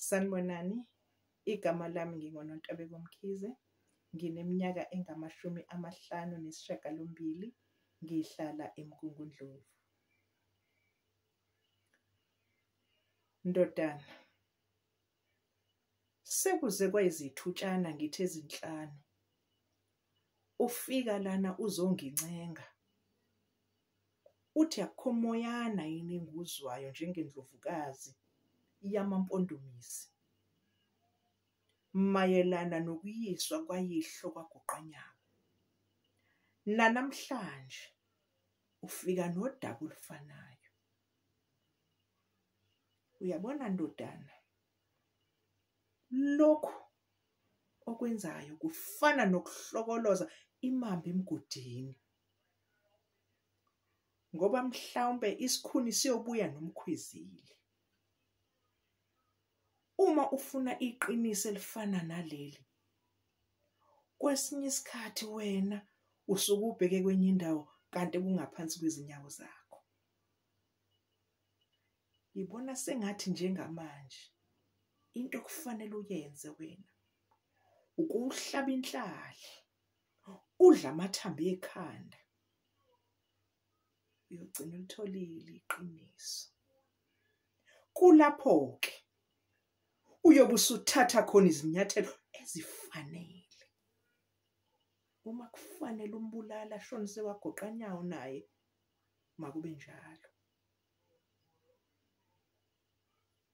Sanibonani, igama lami nginguNontabeko Mkhize, ngineminyaka engama-58, ngihlala eMgungundlovu. Ndodana, sekuze kwayizithutshana ngithi ezinhlanu, ufika lana uzongincenga, uthi akukho moyana yini enguzwayo njengendlovukazi yamaMpondomise mayelana nokuyiswa kwayihlo kwaGuqanyawo. Nanamhlanje ufika nodaba olufanayo. Uyabona ndodana, lokhu okwenzayo kufana nokuhlokoloza imamba emgodini, ngoba mhlawumbe isikhuni siyobuya nomkhwezile. Uma ufuna iqiniso elifana naleli, kwesinye isikhathi wena usuke ubheke kwenye indawo kanti kungaphansi kwezinyawo zakho. Ngibona sengathi njengamanje into okufanele uyenze wena ukuhlaba inhlali, udla amathambo ekhanda, uyogcina ulitholile iqiniso. Kulapho-ke uyobe usuthatha khona izinyathelo ezifanele. Uma kufanele umbulala ashonise kwaGuqanyawo naye makube njalo.